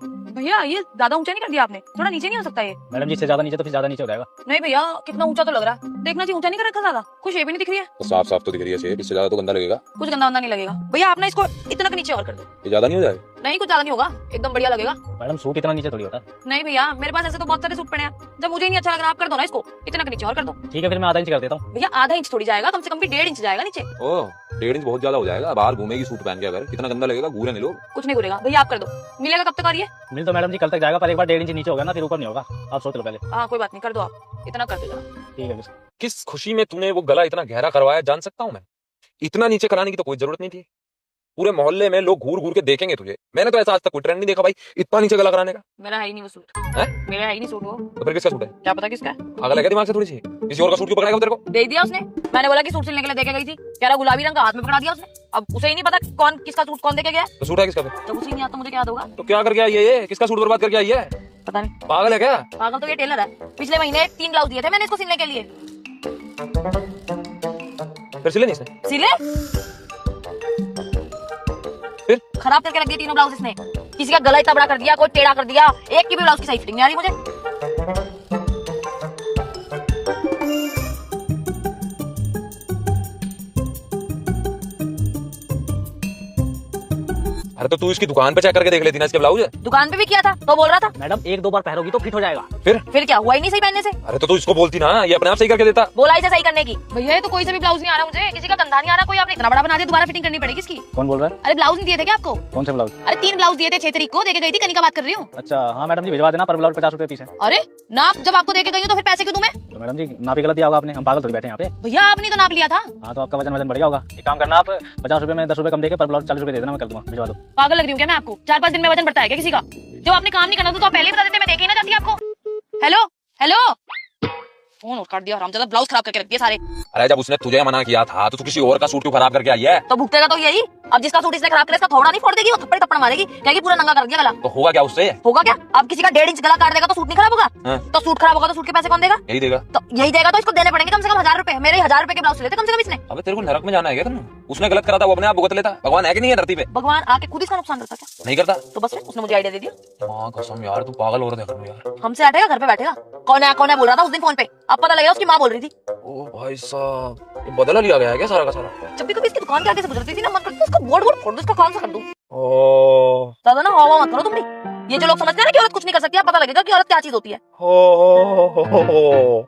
भैया ये ज्यादा ऊंचा नहीं कर दिया आपने, थोड़ा नीचे नहीं हो सकता ये? मैडम जी इससे ज्यादा नीचे तो फिर ज्यादा नीचे हो जाएगा। नहीं भैया कितना ऊंचा तो लग रहा है, देखना चाहिए ऊंचा नहीं कर रखा ज्यादा, कोई शेप ही नहीं दिख रही है। तो साफ साफ तो दिख रही है शेप, इससे ज्यादा तो गंदा लगेगा। कुछ गंदा वंदा नहीं लगेगा भैया, आप ना इसको इतना के नीचे और कर दो। ये ज्यादा नहीं हो जाएगा? नहीं कुछ ज्यादा नहीं होगा, एकदम बढ़िया लगेगा। मैडम सूट इतना नीचे थोड़ी होता है। नहीं भैया मेरे पास ऐसे तो बहुत सारे सूट पड़े हैं, जब मुझे नहीं अच्छा लग रहा आप कर दो ना इसको इतना के नीचे और कर दो। ठीक है फिर मैं आधा इंच कर देता हूँ। भैया आधा इंच थोड़ी जाएगा, कम से कम भी 1.5 इंच जाएगा नीचे। ओह 1.5 इंच बहुत ज्यादा हो जाएगा, बाहर घूमेगी सूट पहन के, अगर कितना गंदा लगेगा, घूरे नहीं लोग। कुछ नहीं घूरेगा भैया, आप कर दो। मिलेगा कब तक? आ रही है मिल तो मैडम जी कल तक जाएगा, पर एक बार 1.5 इंच नीचे होगा ना फिर ऊपर नहीं होगा। आप सोच लो पहले। हाँ कोई बात नहीं, कर दो आप, इतना कर दो जरा। ठीक है। किस खुशी में तूने वो गला इतना गहरा करवाया जान सकता हूँ मैं? इतना नीचे कराने की तो कोई जरूरत नहीं थी। पूरे मोहल्ले में लोग घूर घूर के देखेंगे तुझे। मैंने तो ऐसा आज तक कोई ट्रेंड नहीं देखा भाई, इतना नीचे गला कराने का। मेरा है ही नहीं वो सूट। है? मेरा है ही नहीं सूट वो। तो फिर किसका सूट है? क्या पता किसका है? पागल है क्या दिमाग से थोड़ी सी? किसी और का सूट क्यों पकड़ाएगा तेरे को? दे दिया उसने, मैंने बोला कि सूट सिलने के लिए देके गई थी, कह रहा गुलाबी रंग का, हाथ में पकड़ा दिया उसने। अब उसे ही नहीं पता कौन किसका सूट कौन देके गया है। तो सूट है किसका फिर? जब उसे ही नहीं आता मुझे क्या याद होगा? तो क्या करके आई है ये? किसका सूट बर्बाद करके आई है? पता नहीं। पागल है क्या? पागल तो ये टेलर है, पिछले महीने 3 ब्लाउज दिए थे मैंने इसको सिलने के लिए। फिर सिले नहीं इसने? सिले फिर खराब करके रख दिए तीनों ब्लाउज इसने। किसी का गला इतना बड़ा कर दिया, कोई टेढ़ा कर दिया, एक की भी ब्लाउज की सही फिटिंग नहीं आ रही मुझे। अरे तो तू इसकी दुकान पे चेक करके देख लेती ना इसके ब्लाउज। दुकान पे भी किया था तो बोल रहा था। मैडम 1-2 बार पहनोगी तो फिट हो जाएगा। फिर क्या हुआ ही नहीं सही पहनने से? अरे तो तू इसको बोलती ना, ये अपने आप सही करके देता। बोला इसे सही करने की। भैया ये तो कोई से भी ब्लाउज नहीं आ रहा मुझे, किसी का गंदा नहीं आ रहा, कोई आपने इतना बड़ा बना दिया, दोबारा फिटिंग करनी पड़ेगी इसकी। कौन बोल रहा है? अरे ब्लाउज नहीं दिए थे क्या आपको? कौन से ब्लाउज? अरे 3 ब्लाउज दिए थे 6 तारीख को, देके गई थी, कनी का बात कर रही हूँ। अच्छा हाँ मैडम जी भिजवा देना, पर ब्लाउज 50 रुपए पीस है। अरे नाप जब आपको देके गई हूँ तो फिर पैसे क्यों दूं मैं? तो मैडम जी नापी गलत दिया होगा आपने, हम पागल थोड़ी बैठे यहाँ पे। भैया आपने तो नाप लिया था। हाँ तो आपका वजन बढ़ गया होगा। एक काम करना, आप 50 रुपए में 10 रुपए कम देके पर ब्लाउज 40 रुपए दे देना, मैं कर दूंगा, भिजवा दो। पागल लग रही हूँ क्या मैं आपको? 4-5 दिन में वजन बढ़ता है क्या किसी का? जब आपने काम नहीं करना था तो आप पहले ही बता देते, मैं देखे ही ना जाती आपको। हेलो हेलो, फोन काट दिया हरामजादा, ब्लाउज खराब करके रख दिए सारे। अरे जब उसने तुझे मना किया था तो तू किसी और का सूट क्यों खराब करके आई है? तो भुगतेगा तो यही। अब जिसका सूट इसने खराब किया इसका थोड़ा नहीं फोड़ देगी, वो थप्पड़ थप्पड़ मारेगी, कहेगी पूरा नंगा कर दिया गला। तो होगा क्या उससे? होगा क्या? अब किसी का 1.5 इंच गला काट देगा तो सूट नहीं खराब होगा? हाँ। तो सूट खराब होगा तो सूट के पैसे कौन देगा? यही देगा। तो यही देगा तो इसको देने पड़ेंगे कम से कम 1000 रुपए। मेरे 1000 रुपए के ब्लाउज लेते कम से कम इसने। अबे तेरे को नरक में जाना है क्या तुमने? उसने गलत करा था, वो अपने आप भुगत लेता। भगवान है कि नहीं है धरती पे? भगवान आके खुद इसका नुकसान करता क्या? नहीं करता। तो बस उसने मुझे आइडिया दे दिया। हाँ कसम यार, तू पागल हो रहा है यार। हमसे हटेगा, घर पे बैठेगा। कौन है बोल रहा था उस दिन फोन पे, अब पता लगेगा उसकी माँ बोल रही थी। ओ भाई साहब, ये बदला लिया गया है क्या सारा का सारा? जब भी कभी इसकी दुकान के आगे से गुजरती थी ना, मन करता उसका बोर्ड फोड़ दूं, इसका काम से कर दूं। ओ ज्यादा ना हवा मत करो तुम भी। ये जो लोग समझते हैं ना कि औरत कुछ नहीं कर सकती, अब पता लगेगा कि औरत क्या चीज होती है। हो